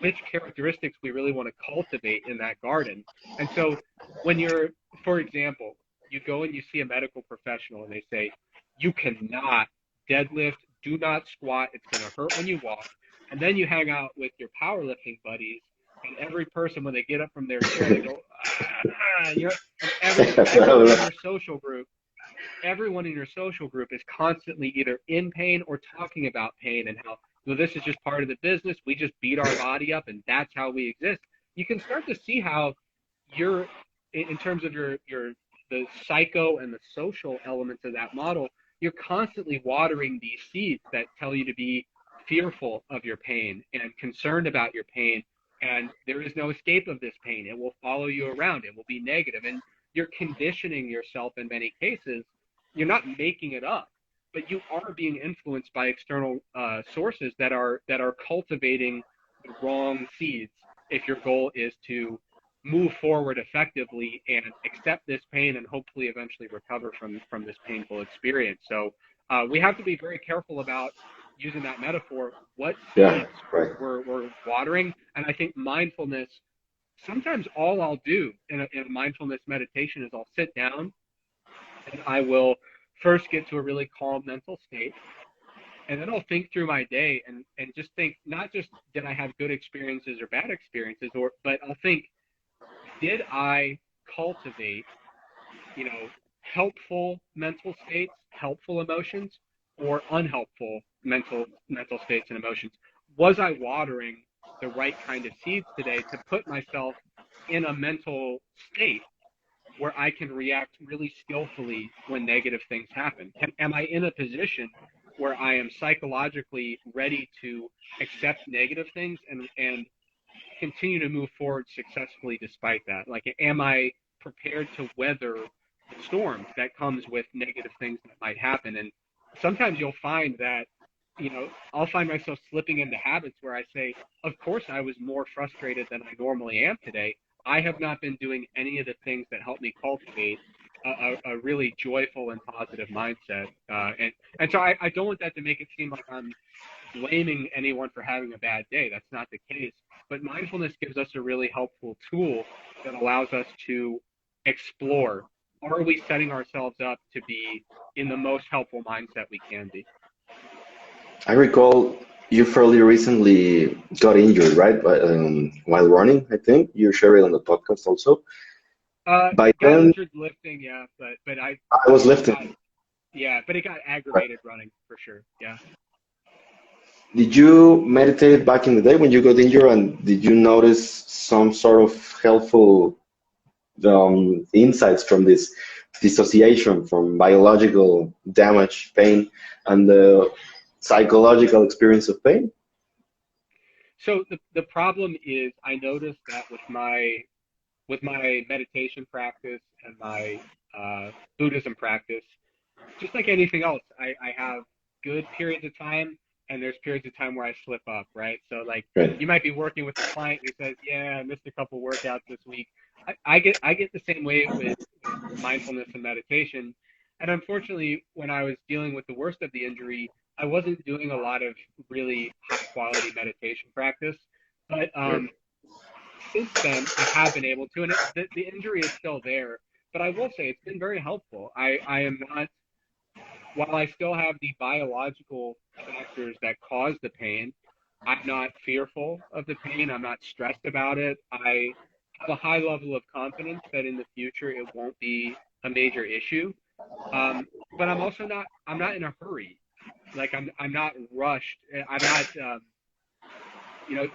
which characteristics we really want to cultivate in that garden. And so when you're, for example, you go and you see a medical professional and they say, you cannot deadlift, do not squat, it's going to hurt when you walk. And then you hang out with your powerlifting buddies, and every person, when they get up from their chair, they go, and everyone in your social group everyone in your social group is constantly either in pain or talking about pain and how, well, this is just part of the business. We just beat our body up and that's how we exist. You can start to see how you're, in terms of the psycho and the social elements of that model, you're constantly watering these seeds that tell you to be fearful of your pain and concerned about your pain. And there is no escape of this pain. It will follow you around. It will be negative. And you're conditioning yourself in many cases. You're not making it up, but you are being influenced by external sources that are cultivating the wrong seeds if your goal is to move forward effectively and accept this pain and hopefully eventually recover from this painful experience. So we have to be very careful about using that metaphor, what seeds we're watering. And I think mindfulness, sometimes all I'll do in a mindfulness meditation is I'll sit down and I will first get to a really calm mental state. And then I'll think through my day and just think, not just did I have good experiences or bad experiences, but I'll think, did I cultivate, helpful mental states, helpful emotions, or unhelpful mental states and emotions? Was I watering the right kind of seeds today to put myself in a mental state where I can react really skillfully when negative things happen? Am I in a position where I am psychologically ready to accept negative things and continue to move forward successfully despite that? Like, am I prepared to weather the storm that comes with negative things that might happen? And sometimes you'll find that, I'll find myself slipping into habits where I say, of course I was more frustrated than I normally am today. I have not been doing any of the things that help me cultivate a really joyful and positive mindset. And so I don't want that to make it seem like I'm blaming anyone for having a bad day. That's not the case. But mindfulness gives us a really helpful tool that allows us to explore, are we setting ourselves up to be in the most helpful mindset we can be? I recall you fairly recently got injured, right? While running, I think you shared it on the podcast also. By Got then, injured lifting, yeah, but I was lifting. but it got aggravated running for sure. Yeah. Did you meditate back in the day when you got injured, and did you notice some sort of helpful insights from this dissociation from biological damage, pain, and the psychological experience of pain? So the problem is, I noticed that with my meditation practice and my Buddhism practice, just like anything else, I have good periods of time and there's periods of time where I slip up, right? So like Right. you might be working with a client who says, yeah, I missed a couple workouts this week. I get the same way with mindfulness and meditation. And unfortunately, when I was dealing with the worst of the injury, I wasn't doing a lot of really high quality meditation practice. But since then, I have been able to, and the injury is still there. But I will say it's been very helpful. I am not, while I still have the biological factors that cause the pain, I'm not fearful of the pain. I'm not stressed about it. I have a high level of confidence that in the future it won't be a major issue. But I'm also not, I'm not in a hurry. Like I'm not rushed. I'm not, you know,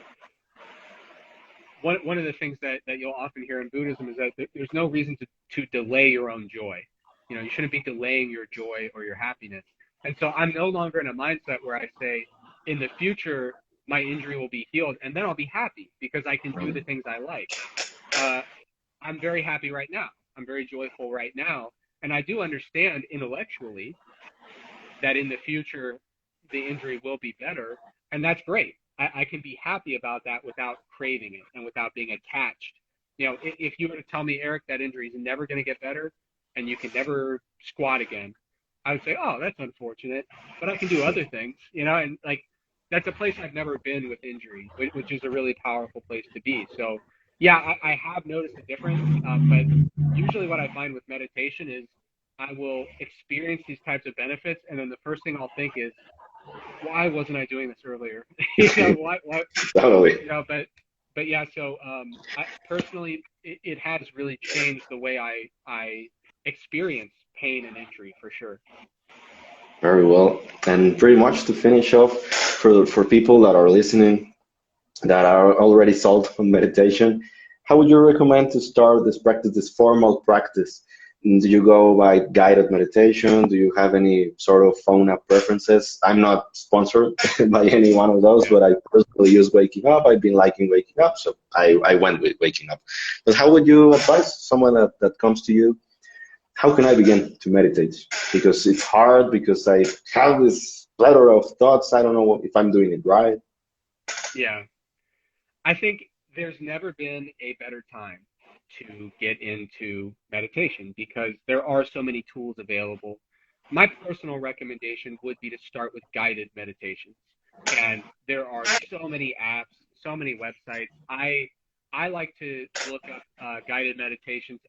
one of the things that you'll often hear in Buddhism is that there's no reason to delay your own joy. You shouldn't be delaying your joy or your happiness. And so I'm no longer in a mindset where I say, in the future, my injury will be healed, and then I'll be happy because I can do the things I like. I'm very happy right now. I'm very joyful right now. And I do understand intellectually that in the future, the injury will be better. And that's great. I can be happy about that without craving it and without being attached. You know, if you were to tell me, Eric, that injury is never going to get better and you can never squat again, I would say, oh, that's unfortunate, but I can do other things, you know, and like that's a place I've never been with injury, which is a really powerful place to be. So, yeah, I have noticed a difference, but usually what I find with meditation is I will experience these types of benefits, and then the first thing I'll think is, why wasn't I doing this earlier? You know, why, Totally. you know, but yeah, so I personally, it has really changed the way I experience pain and injury for sure. Very well. And pretty much to finish off, for people that are listening that are already sold on meditation, how would you recommend to start this practice, this formal practice? Do you go by guided meditation? Do you have any sort of phone app preferences? I'm not sponsored by any one of those, Yeah. but I personally use waking up. I've been liking waking up, so I went with waking up. But how would you advise someone that comes to you? How can I begin to meditate? Because it's hard, because I have this plethora of thoughts. I don't know if I'm doing it right. Yeah. I think there's never been a better time to get into meditation because there are so many tools available. My personal recommendation would be to start with guided meditations. And there are so many apps, so many websites. I like to look up guided meditations.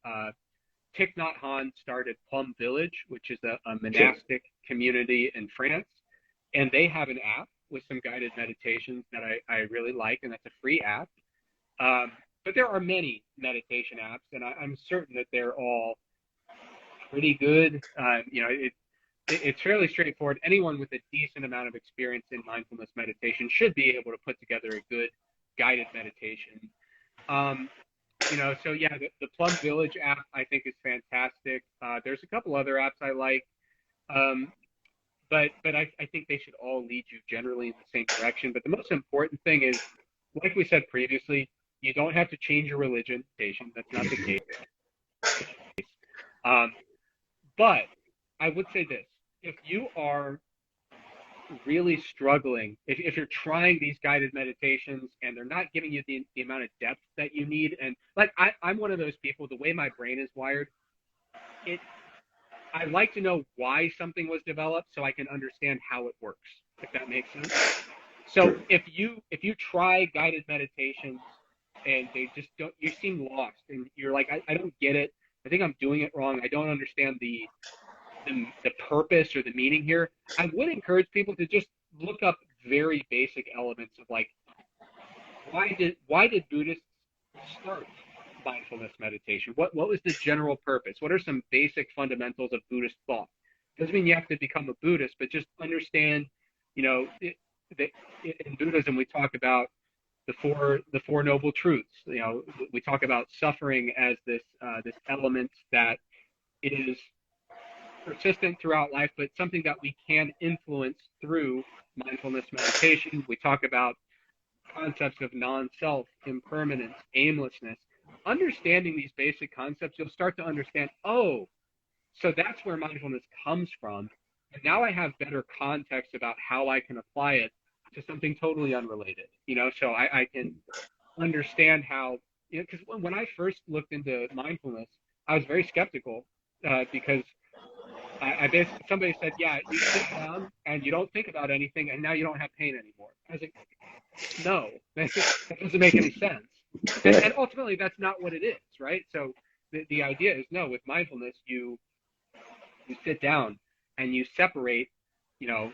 Thich Nhat Hanh started Plum Village, which is a Sure. monastic community in France, and they have an app with some guided meditations that I really like, and that's a free app. But there are many meditation apps, and I'm certain that they're all pretty good. You know, it's fairly straightforward. Anyone with a decent amount of experience in mindfulness meditation should be able to put together a good guided meditation. Um, you know, so yeah, the Plum Village app I think is fantastic. There's a couple other apps I like, um, but I think they should all lead you generally in the same direction. But the most important thing is, like we said previously, you don't have to change your religion. That's not the case. Um, but I would say this: if you are really struggling, if you're trying these guided meditations and they're not giving you the amount of depth that you need, and like I'm one of those people, the way my brain is wired, it I like to know why something was developed so I can understand how it works, if that makes sense. So Sure. if you try guided meditations and they just don't, you seem lost and you're like, I don't get it. I think I'm doing it wrong. I don't understand the purpose or the meaning here. I would encourage people to just look up very basic elements of like, why did Buddhists start mindfulness meditation? What was the general purpose? What are some basic fundamentals of Buddhist thought? Doesn't mean you have to become a Buddhist, but just understand, you know, in Buddhism we talk about the four noble truths. You know, we talk about suffering as this element that is persistent throughout life, but something that we can influence through mindfulness meditation. We talk about concepts of non-self, impermanence, aimlessness. Understanding these basic concepts, you'll start to understand, oh, so that's where mindfulness comes from. And now I have better context about how I can apply it to something totally unrelated. You know, so I can understand how, you know, because when I first looked into mindfulness, I was very skeptical because I basically, somebody said, yeah, you sit down and you don't think about anything and now you don't have pain anymore. I was like, no, that doesn't make any sense. And Yeah. ultimately, that's not what it is, right? So the idea is no, with mindfulness, you sit down and you separate, you know,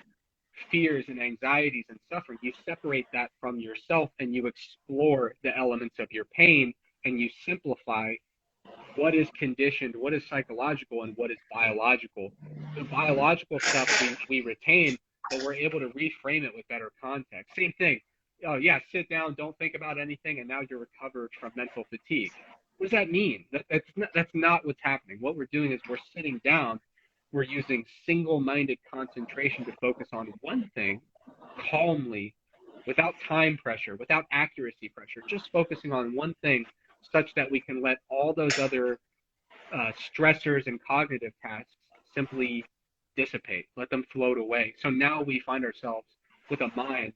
fears and anxieties and suffering. You separate that from yourself and you explore the elements of your pain and you simplify what is conditioned, what is psychological, and what is biological. The biological stuff we retain, but we're able to reframe it with better context. Same thing. Oh yeah, sit down, don't think about anything, and now you're recovered from mental fatigue. What does that mean? That's not what's happening. What we're doing is we're sitting down we're using single-minded concentration to focus on one thing calmly, without time pressure, without accuracy pressure, just focusing on one thing such that we can let all those other stressors and cognitive tasks simply dissipate, let them float away. So now we find ourselves with a mind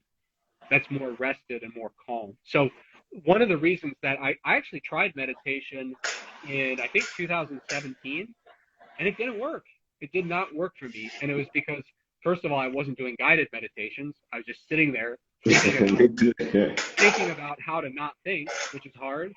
that's more rested and more calm. So one of the reasons that I actually tried meditation in, I think, 2017, and it didn't work. It did not work for me. And it was because, first of all, I wasn't doing guided meditations. I was just sitting there thinking about how to not think, which is hard.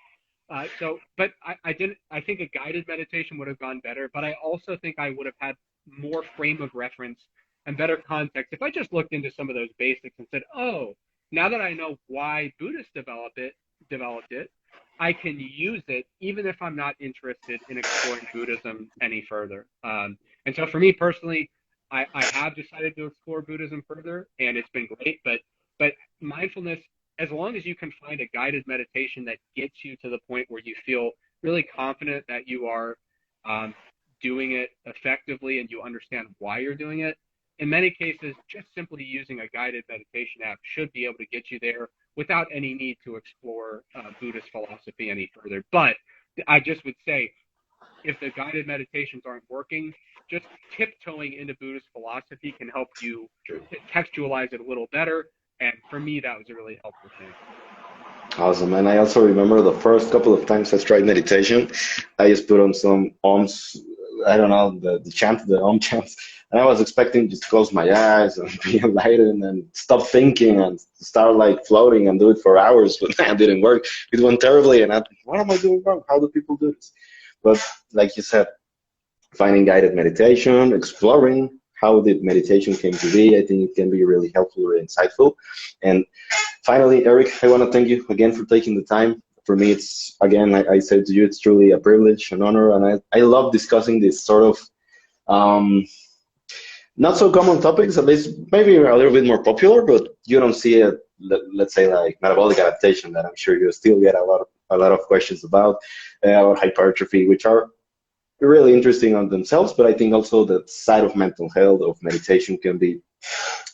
But I didn't. I think a guided meditation would have gone better. But I also think I would have had more frame of reference and better context if I just looked into some of those basics and said, "Oh, now that I know why Buddhists developed it, I can use it even if I'm not interested in exploring Buddhism any further." And so for me personally, I have decided to explore Buddhism further, and it's been great. But mindfulness, as long as you can find a guided meditation that gets you to the point where you feel really confident that you are doing it effectively and you understand why you're doing it, in many cases, just simply using a guided meditation app should be able to get you there without any need to explore Buddhist philosophy any further. But I just would say, if the guided meditations aren't working, just tiptoeing into Buddhist philosophy can help you textualize it a little better. And for me, that was a really helpful thing. Awesome. And I also remember the first couple of times I tried meditation, I just put on some Om's, I don't know, the chant, the Om chants. And I was expecting just to close my eyes and be enlightened and stop thinking and start like floating and do it for hours, but that didn't work. It went terribly, and I thought, what am I doing wrong? How do people do this? But like you said, finding guided meditation, exploring how the meditation came to be, I think it can be really helpful or insightful. And finally, Eric, I want to thank you again for taking the time. For me, it's, again, I said to you, it's truly a privilege, an honor, and I love discussing this sort of not so common topics, at least maybe a little bit more popular, but you don't see it, let's say, like metabolic adaptation, that I'm sure you still get a lot of questions about, or hypertrophy, which are really interesting on themselves, but I think also the side of mental health, of meditation, can be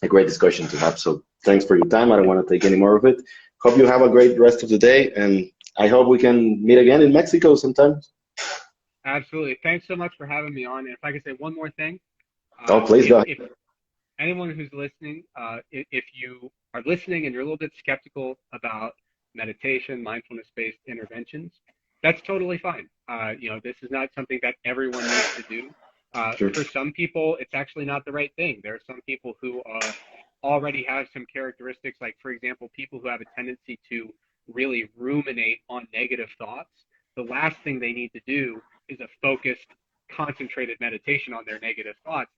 a great discussion to have. So thanks for your time. I don't want to take any more of it. Hope you have a great rest of the day, and I hope we can meet again in Mexico sometime. Absolutely. Thanks so much for having me on. And if I could say one more thing. Please go ahead. If anyone who's listening, if you are listening and you're a little bit skeptical about meditation, mindfulness-based interventions, that's totally fine. This is not something that everyone needs to do. Sure. For some people, it's actually not the right thing. There are some people who already have some characteristics, like, for example, people who have a tendency to really ruminate on negative thoughts. The last thing they need to do is a focused, concentrated meditation on their negative thoughts.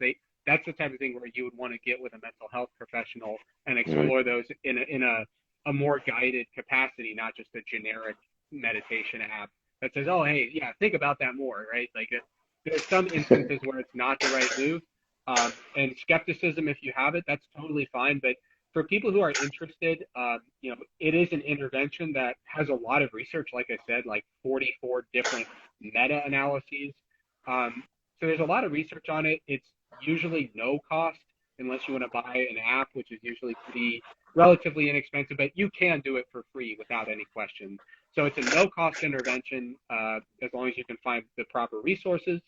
That's the type of thing where you would want to get with a mental health professional and explore those in a more guided capacity, not just a generic meditation app that says, oh, hey, yeah, think about that more, right? Like, there's some instances where it's not the right move. And skepticism, if you have it, that's totally fine. But for people who are interested, it is an intervention that has a lot of research, like I said, like 44 different meta-analyses. So there's a lot of research on it. It's usually no cost unless you want to buy an app, which is usually relatively inexpensive, but you can do it for free without any question. So it's a no-cost intervention as long as you can find the proper resources.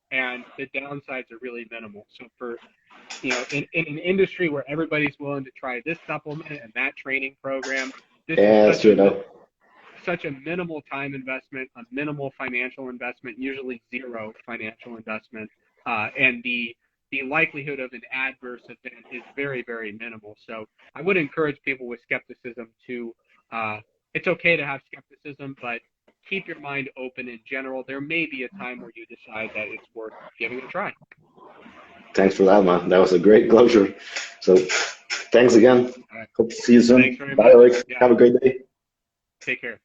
And the downsides are really minimal. So for, in an industry where everybody's willing to try this supplement and that training program, this is such a minimal time investment, a minimal financial investment, usually zero financial investment, and the likelihood of an adverse event is very, very minimal. So I would encourage people with skepticism to, it's okay to have skepticism, but keep your mind open in general. There may be a time where you decide that it's worth giving it a try. Thanks for that, man. That was a great closure. So thanks again. Right. Hope to see you soon. Thanks very Bye, much. Eric. Yeah. Have a great day. Take care.